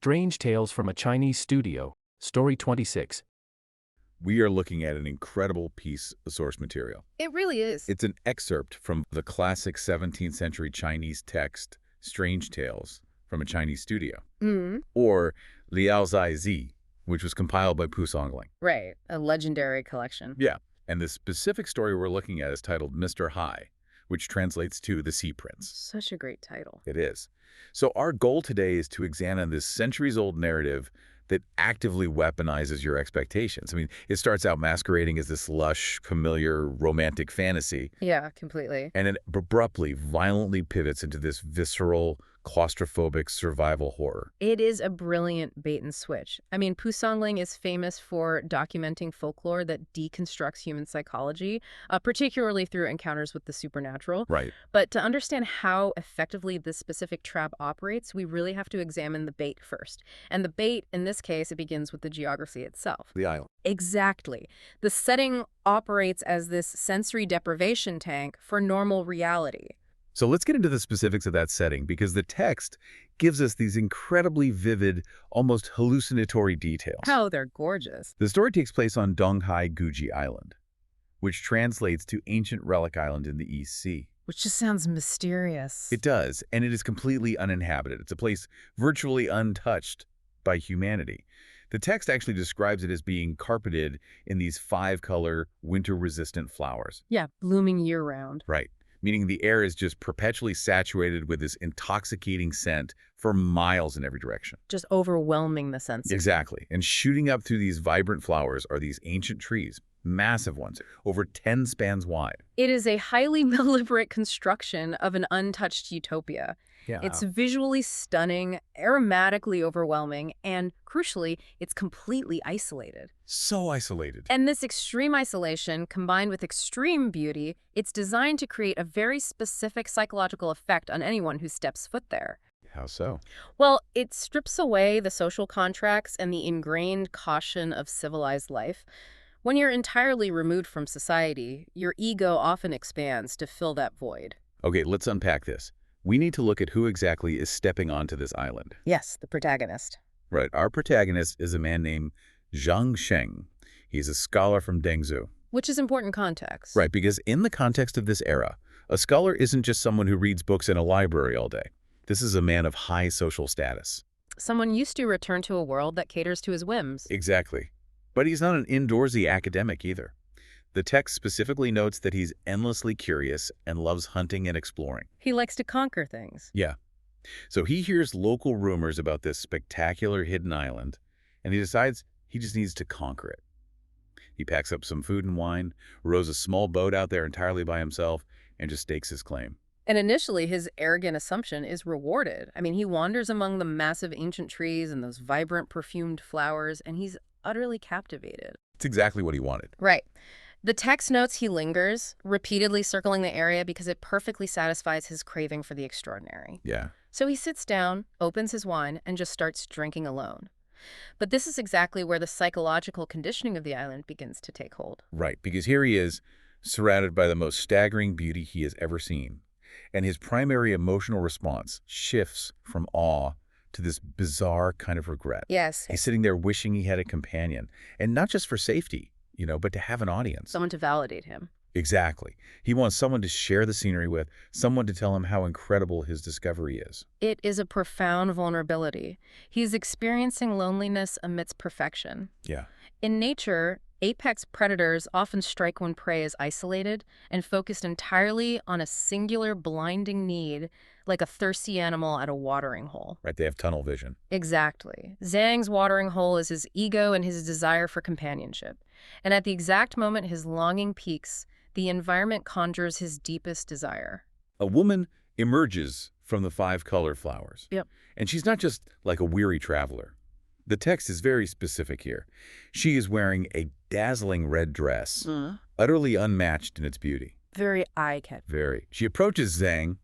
Strange Tales from a Chinese Studio, Story 26. We are looking at an incredible piece of source material. It really is. It's an excerpt from the classic 17th century Chinese text, Strange Tales from a Chinese Studio, or Liao Zai Zi, which was compiled by Pu Songling. Right, a legendary collection. Yeah, and the specific story we're looking at is titled Mr. Hai, which translates to The Sea Prince. Such a great title. It is. So our goal today is to examine this centuries-old narrative that actively weaponizes your expectations. I mean, it starts out masquerading as this lush, familiar, romantic fantasy, Yeah, completely. and it abruptly, violently pivots into this visceral, claustrophobic survival horror. It is a brilliant bait and switch. I mean, Pu Songling is famous for documenting folklore that deconstructs human psychology, particularly through encounters with the supernatural. Right. But to understand how effectively this specific trap operates, we really have to examine the bait first. And the bait, in this case, it begins with the geography itself. The island. Exactly. The setting operates as this sensory deprivation tank for normal reality. So let's get into the specifics of that setting, because the text gives us these incredibly vivid, almost hallucinatory details. Oh, they're gorgeous. The story takes place on Donghai Guji Island, which translates to Ancient Relic Island in the East Sea. Which just sounds mysterious. It does, and it is completely uninhabited. It's a place virtually untouched by humanity. The text actually describes it as being carpeted in these 5-color, winter-resistant flowers. Yeah, blooming year-round. Right. Meaning the air is just perpetually saturated with this intoxicating scent for miles in every direction. Just overwhelming the senses. Exactly. And shooting up through these vibrant flowers are these ancient trees, massive ones, over 10 spans wide. It is a highly deliberate construction of an untouched utopia. Yeah. It's visually stunning, aromatically overwhelming, and crucially, it's completely isolated. So isolated. And this extreme isolation, combined with extreme beauty, it's designed to create a very specific psychological effect on anyone who steps foot there. How so? Well, it strips away the social contracts and the ingrained caution of civilized life. When you're entirely removed from society, your ego often expands to fill that void. Okay, let's unpack this. We need to look at who exactly is stepping onto this island. Yes, the protagonist. Right. Our protagonist is a man named Zhang Sheng. He's a scholar from Dengzhou. Which is important context. Right, because in the context of this era, a scholar isn't just someone who reads books in a library all day. This is a man of high social status. Someone used to return to a world that caters to his whims. Exactly. But he's not an indoorsy academic either. The text specifically notes that he's endlessly curious and loves hunting and exploring. He likes to conquer things. Yeah. So he hears local rumors about this spectacular hidden island, and he decides he just needs to conquer it. He packs up some food and wine, rows a small boat out there entirely by himself, and just stakes his claim. And initially, his arrogant assumption is rewarded. I mean, he wanders among the massive ancient trees and those vibrant, perfumed flowers, and he's utterly captivated. It's exactly what he wanted. Right. The text notes he lingers, repeatedly circling the area because it perfectly satisfies his craving for the extraordinary. Yeah. So he sits down, opens his wine, and just starts drinking alone. But this is exactly where the psychological conditioning of the island begins to take hold. Right, because here he is, surrounded by the most staggering beauty he has ever seen. And his primary emotional response shifts from awe to this bizarre kind of regret. Yes. He's sitting there wishing he had a companion, and not just for safety, but to have an audience. Someone to validate him. Exactly. He wants someone to share the scenery with, someone to tell him how incredible his discovery is. It is a profound vulnerability. He's experiencing loneliness amidst perfection. Yeah. In nature, apex predators often strike when prey is isolated and focused entirely on a singular blinding need, like a thirsty animal at a watering hole. Right, they have tunnel vision. Exactly. Zhang's watering hole is his ego and his desire for companionship. And at the exact moment his longing peaks, the environment conjures his deepest desire. A woman emerges from the 5-color flowers. Yep. And she's not just like a weary traveler. The text is very specific here. She is wearing a dazzling red dress, utterly unmatched in its beauty. Very eye-catching. Very. She approaches Zhang,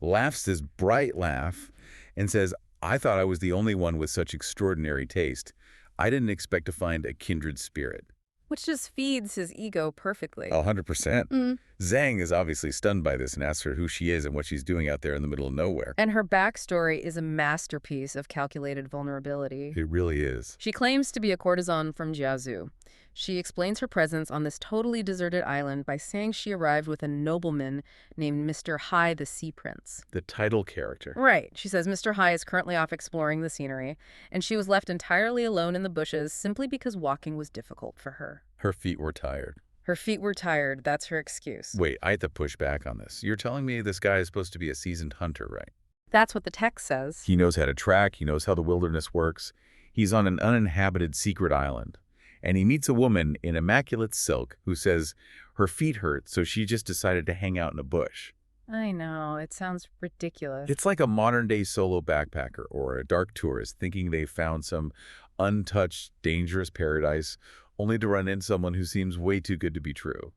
laughs this bright laugh, and says, "I thought I was the only one with such extraordinary taste. I didn't expect to find a kindred spirit." which just feeds his ego perfectly. 100%. Mm. Zhang is obviously stunned by this and asks her who she is and what she's doing out there in the middle of nowhere. And her backstory is a masterpiece of calculated vulnerability. It really is. She claims to be a courtesan from Jiazhou. She explains her presence on this totally deserted island by saying she arrived with a nobleman named Mr. Hai the Sea Prince. The title character. Right. She says Mr. Hai is currently off exploring the scenery, and she was left entirely alone in the bushes simply because walking was difficult for her. Her feet were tired. Her feet were tired. That's her excuse. Wait, I have to push back on this. You're telling me this guy is supposed to be a seasoned hunter, right? That's what the text says. He knows how to track. He knows how the wilderness works. He's on an uninhabited secret island. And he meets a woman in immaculate silk who says her feet hurt, so she just decided to hang out in a bush. I know. It sounds ridiculous. It's like a modern-day solo backpacker or a dark tourist thinking they found some untouched, dangerous paradise only to run into someone who seems way too good to be true.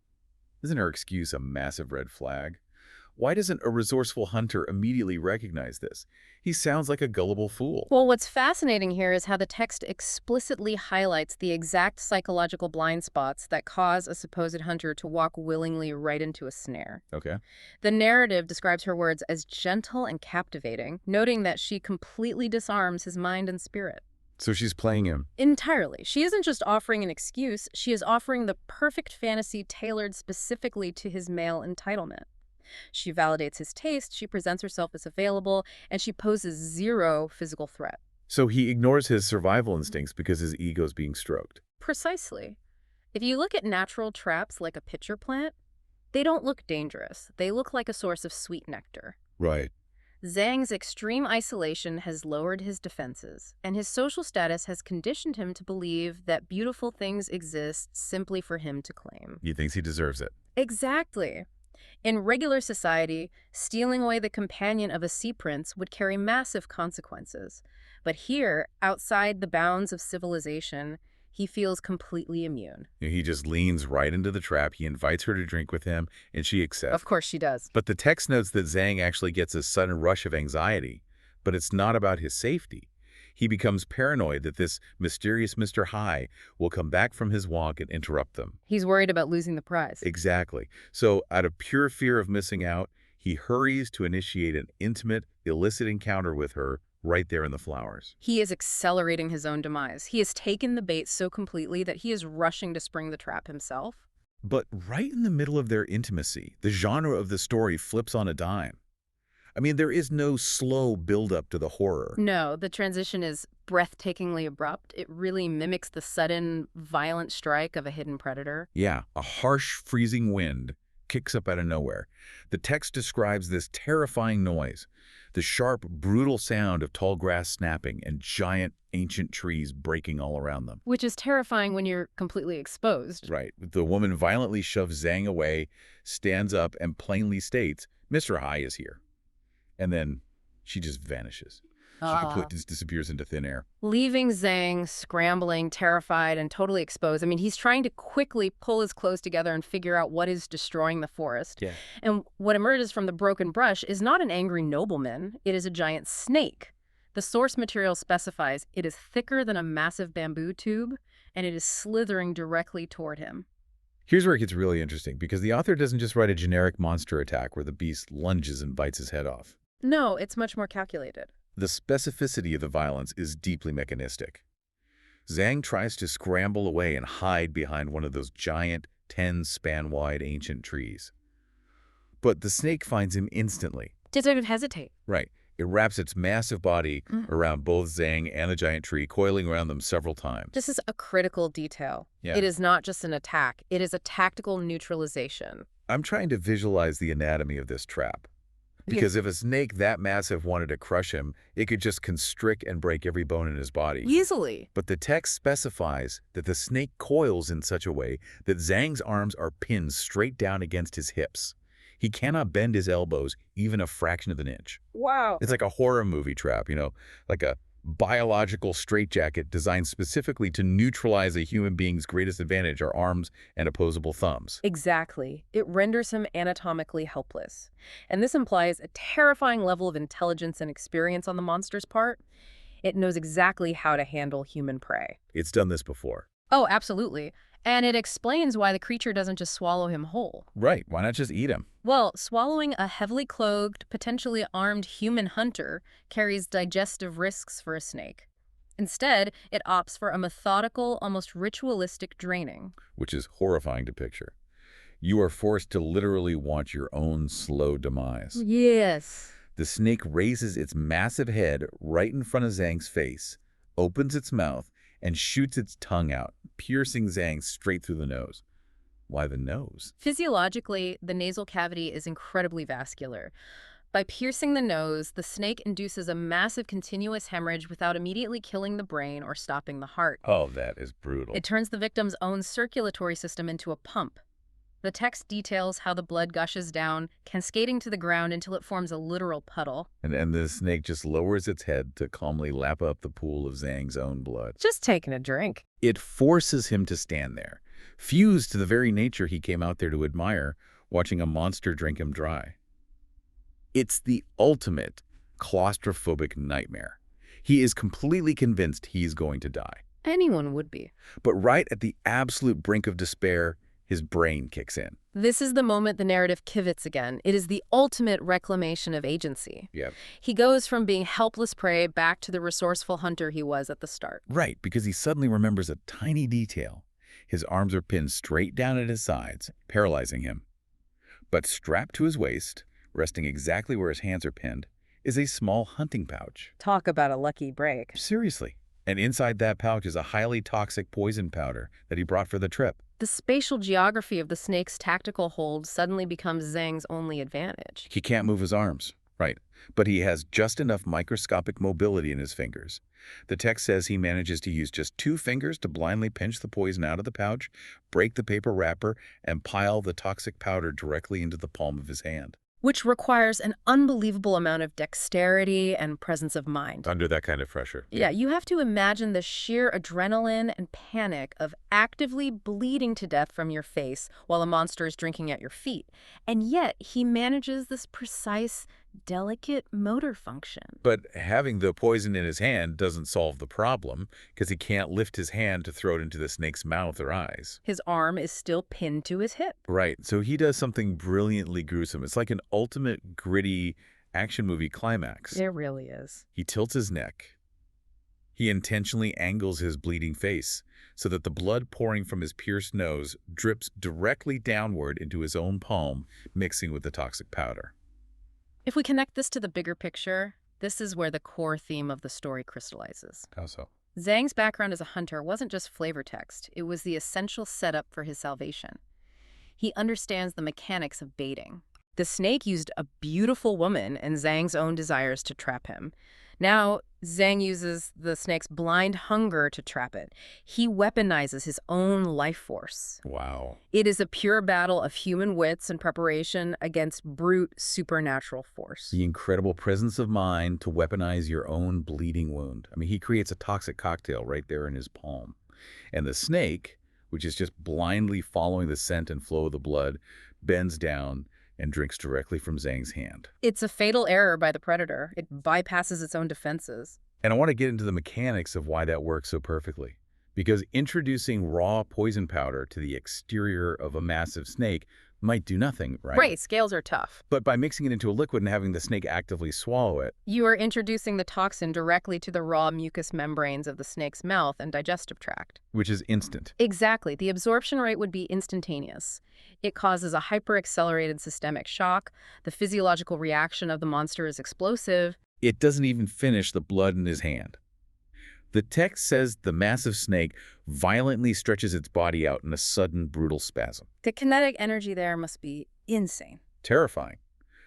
Isn't her excuse a massive red flag? Why doesn't a resourceful hunter immediately recognize this? He sounds like a gullible fool. Well, what's fascinating here is how the text explicitly highlights the exact psychological blind spots that cause a supposed hunter to walk willingly right into a snare. Okay. The narrative describes her words as gentle and captivating, noting that she completely disarms his mind and spirit. So she's playing him. Entirely. She isn't just offering an excuse, she is offering the perfect fantasy tailored specifically to his male entitlement. She validates his taste, she presents herself as available, and she poses zero physical threat. So he ignores his survival instincts because his ego's being stroked. Precisely. If you look at natural traps like a pitcher plant, they don't look dangerous. They look like a source of sweet nectar. Right. Zhang's extreme isolation has lowered his defenses, and his social status has conditioned him to believe that beautiful things exist simply for him to claim. He thinks he deserves it. Exactly. In regular society, stealing away the companion of a sea prince would carry massive consequences. But here, outside the bounds of civilization, he feels completely immune. He just leans right into the trap. He invites her to drink with him, and she accepts. Of course she does. But the text notes that Zhang actually gets a sudden rush of anxiety, but it's not about his safety. He becomes paranoid that this mysterious Mr. Hai will come back from his walk and interrupt them. He's worried about losing the prize. Exactly. So, out of pure fear of missing out, he hurries to initiate an intimate, illicit encounter with her right there in the flowers. He is accelerating his own demise. He has taken the bait so completely that he is rushing to spring the trap himself. But right in the middle of their intimacy, the genre of the story flips on a dime. I mean, there is no slow build-up to the horror. No, the transition is breathtakingly abrupt. It really mimics the sudden, violent strike of a hidden predator. Yeah, a harsh, freezing wind kicks up out of nowhere. The text describes this terrifying noise, the sharp, brutal sound of tall grass snapping and giant, ancient trees breaking all around them. Which is terrifying when you're completely exposed. Right. The woman violently shoves Zhang away, stands up, and plainly states, "Mr. Hai is here." And then she just vanishes. She completely just disappears into thin air. Leaving Zhang scrambling, terrified, and totally exposed. I mean, he's trying to quickly pull his clothes together and figure out what is destroying the forest. Yeah. And what emerges from the broken brush is not an angry nobleman. It is a giant snake. The source material specifies it is thicker than a massive bamboo tube, and it is slithering directly toward him. Here's where it gets really interesting, because the author doesn't just write a generic monster attack where the beast lunges and bites his head off. No, it's much more calculated. The specificity of the violence is deeply mechanistic. Zhang tries to scramble away and hide behind one of those giant, 10-span-wide ancient trees. But the snake finds him instantly. Doesn't hesitate. Right. It wraps its massive body around both Zhang and the giant tree, coiling around them several times. This is a critical detail. Yeah. It is not just an attack. It is a tactical neutralization. I'm trying to visualize the anatomy of this trap. Because if a snake that massive wanted to crush him, it could just constrict and break every bone in his body. Easily. But the text specifies that the snake coils in such a way that Zhang's arms are pinned straight down against his hips. He cannot bend his elbows even a fraction of an inch. Wow. It's like a horror movie trap, like a biological straitjacket designed specifically to neutralize a human being's greatest advantage, our arms and opposable thumbs. Exactly. It renders him anatomically helpless. And this implies a terrifying level of intelligence and experience on the monster's part. It knows exactly how to handle human prey. It's done this before. Oh, absolutely. And it explains why the creature doesn't just swallow him whole. Right, why not just eat him? Well, swallowing a heavily clothed, potentially armed human hunter carries digestive risks for a snake. Instead, it opts for a methodical, almost ritualistic draining. Which is horrifying to picture. You are forced to literally watch your own slow demise. Yes. The snake raises its massive head right in front of Zhang's face, opens its mouth, and shoots its tongue out, piercing Zhang straight through the nose. Why the nose? Physiologically, the nasal cavity is incredibly vascular. By piercing the nose, the snake induces a massive continuous hemorrhage without immediately killing the brain or stopping the heart. Oh, that is brutal. It turns the victim's own circulatory system into a pump. The text details how the blood gushes down, cascading to the ground until it forms a literal puddle. And the snake just lowers its head to calmly lap up the pool of Zhang's own blood. Just taking a drink. It forces him to stand there, fused to the very nature he came out there to admire, watching a monster drink him dry. It's the ultimate claustrophobic nightmare. He is completely convinced he's going to die. Anyone would be. But right at the absolute brink of despair, his brain kicks in. This is the moment the narrative pivots again. It is the ultimate reclamation of agency. Yep. He goes from being helpless prey back to the resourceful hunter he was at the start. Right, because he suddenly remembers a tiny detail. His arms are pinned straight down at his sides, paralyzing him. But strapped to his waist, resting exactly where his hands are pinned, is a small hunting pouch. Talk about a lucky break. Seriously. And inside that pouch is a highly toxic poison powder that he brought for the trip. The spatial geography of the snake's tactical hold suddenly becomes Zhang's only advantage. He can't move his arms, right, but he has just enough microscopic mobility in his fingers. The text says he manages to use just 2 fingers to blindly pinch the poison out of the pouch, break the paper wrapper, and pile the toxic powder directly into the palm of his hand. Which requires an unbelievable amount of dexterity and presence of mind. Under that kind of pressure. Yeah, you have to imagine the sheer adrenaline and panic of actively bleeding to death from your face while a monster is drinking at your feet. And yet, he manages this precise, delicate motor function. But having the poison in his hand doesn't solve the problem, because he can't lift his hand to throw it into the snake's mouth or eyes. His arm is still pinned to his hip. Right, so he does something brilliantly gruesome. It's like an ultimate gritty action movie climax. It really is. He tilts his neck. He intentionally angles his bleeding face so that the blood pouring from his pierced nose drips directly downward into his own palm, mixing with the toxic powder. If we connect this to the bigger picture, this is where the core theme of the story crystallizes. How so? Zhang's background as a hunter wasn't just flavor text, it was the essential setup for his salvation. He understands the mechanics of baiting. The snake used a beautiful woman and Zhang's own desires to trap him. Now, Zhang uses the snake's blind hunger to trap it. He weaponizes his own life force. Wow. It is a pure battle of human wits and preparation against brute supernatural force. The incredible presence of mind to weaponize your own bleeding wound. I mean, he creates a toxic cocktail right there in his palm. And the snake, which is just blindly following the scent and flow of the blood, bends down and drinks directly from Zhang's hand. It's a fatal error by the predator. It bypasses its own defenses. And I want to get into the mechanics of why that works so perfectly. Because introducing raw poison powder to the exterior of a massive snake might do nothing, right? Right, scales are tough. But by mixing it into a liquid and having the snake actively swallow it, You are introducing the toxin directly to the raw mucous membranes of the snake's mouth and digestive tract. which is instant. Exactly. The absorption rate would be instantaneous. It causes a hyper-accelerated systemic shock. The physiological reaction of the monster is explosive. It doesn't even finish the blood in his hand. The text says the massive snake violently stretches its body out in a sudden, brutal spasm. The kinetic energy there must be insane. Terrifying.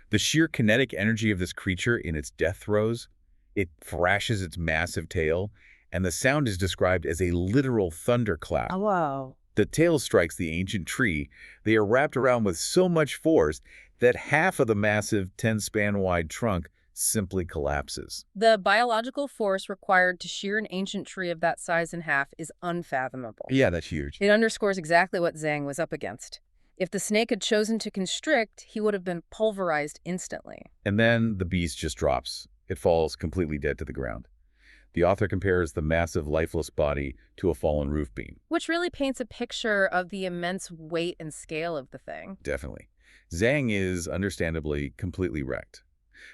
The sheer kinetic energy of this creature in its death throes, it thrashes its massive tail, and the sound is described as a literal thunderclap. Wow. The tail strikes the ancient tree. They are wrapped around with so much force that half of the massive 10-span wide trunk simply collapses. The biological force required to shear an ancient tree of that size in half is unfathomable. Yeah, that's huge. It underscores exactly what Zhang was up against. If the snake had chosen to constrict, he would have been pulverized instantly. And then the beast just drops. It falls completely dead to the ground. The author compares the massive lifeless body to a fallen roof beam. Which really paints a picture of the immense weight and scale of the thing. Definitely. Zhang is, understandably, completely wrecked.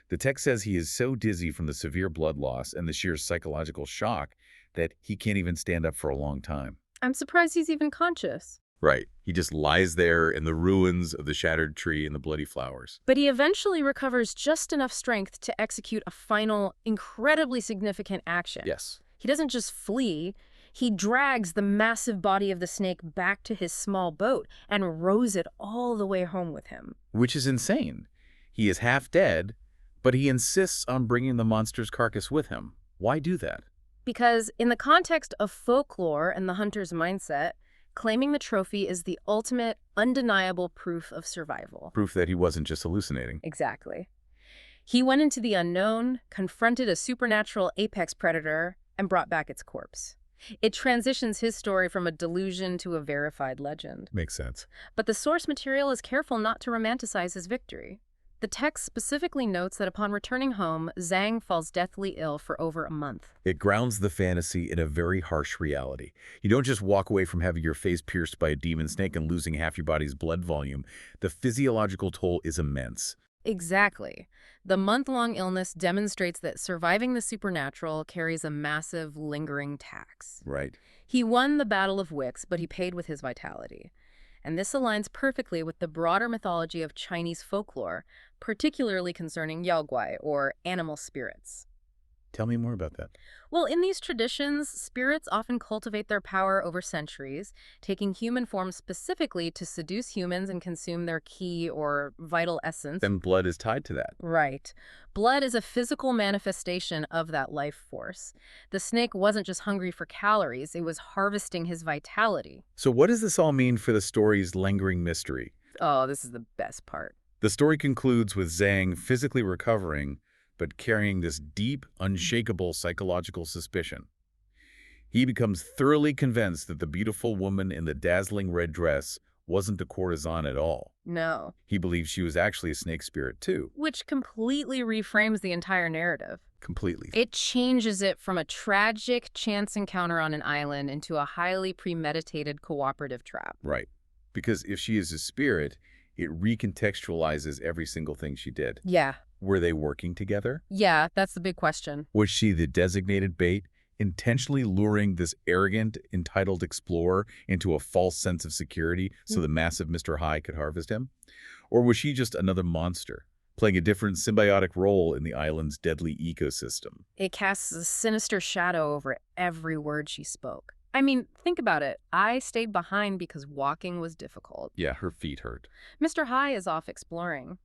The text says he is so dizzy from the severe blood loss and the sheer psychological shock that he can't even stand up for a long time. I'm surprised he's even conscious. Right. He just lies there in the ruins of the shattered tree and the bloody flowers. But he eventually recovers just enough strength to execute a final, incredibly significant action. Yes. He doesn't just flee, he drags the massive body of the snake back to his small boat and rows it all the way home with him. Which is insane. He is half dead, but he insists on bringing the monster's carcass with him. Why do that? Because in the context of folklore and the hunter's mindset, claiming the trophy is the ultimate, undeniable proof of survival. Proof that he wasn't just hallucinating. Exactly. He went into the unknown, confronted a supernatural apex predator, and brought back its corpse. It transitions his story from a delusion to a verified legend. Makes sense. But the source material is careful not to romanticize his victory. The text specifically notes that upon returning home, Zhang falls deathly ill for over a month. It grounds the fantasy in a very harsh reality. You don't just walk away from having your face pierced by a demon snake and losing half your body's blood volume. The physiological toll is immense. Exactly. The month-long illness demonstrates that surviving the supernatural carries a massive, lingering tax. Right. He won the Battle of Wix, but he paid with his vitality. And this aligns perfectly with the broader mythology of Chinese folklore, particularly concerning yaoguai, or animal spirits. Tell me more about that. Well, in these traditions, spirits often cultivate their power over centuries, taking human form specifically to seduce humans and consume their ki or vital essence. Then blood is tied to that. Right. Blood is a physical manifestation of that life force. The snake wasn't just hungry for calories, it was harvesting his vitality. So what does this all mean for the story's lingering mystery? Oh, this is the best part. The story concludes with Zhang physically recovering, but carrying this deep, unshakable psychological suspicion. He becomes thoroughly convinced that the beautiful woman in the dazzling red dress wasn't a courtesan at all. No. He believes she was actually a snake spirit, too. Which completely reframes the entire narrative. Completely. It changes it from a tragic chance encounter on an island into a highly premeditated cooperative trap. Right. Because if she is a spirit, it recontextualizes every single thing she did. Yeah. Were they working together? Yeah, that's the big question. Was she the designated bait, intentionally luring this arrogant, entitled explorer into a false sense of security so the massive Mr. High could harvest him? Or was she just another monster, playing a different symbiotic role in the island's deadly ecosystem? It casts a sinister shadow over every word she spoke. I mean, think about it. I stayed behind because walking was difficult. Yeah, her feet hurt. Mr. High is off exploring.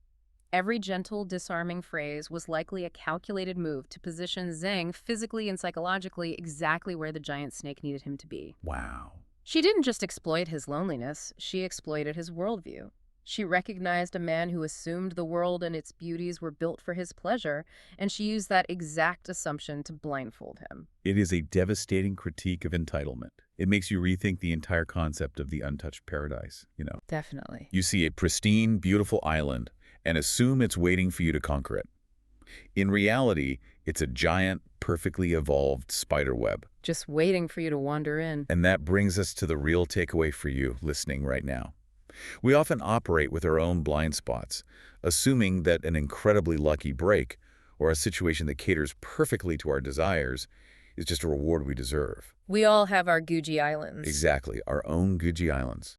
Every gentle, disarming phrase was likely a calculated move to position Zhang physically and psychologically exactly where the giant snake needed him to be. Wow. She didn't just exploit his loneliness, she exploited his worldview. She recognized a man who assumed the world and its beauties were built for his pleasure, and she used that exact assumption to blindfold him. It is a devastating critique of entitlement. It makes you rethink the entire concept of the untouched paradise, Definitely. You see a pristine, beautiful island and assume it's waiting for you to conquer it. In reality, it's a giant, perfectly evolved spider web. Just waiting for you to wander in. And that brings us to the real takeaway for you listening right now. We often operate with our own blind spots, assuming that an incredibly lucky break or a situation that caters perfectly to our desires is just a reward we deserve. We all have our Guji Islands. Exactly, our own Guji Islands.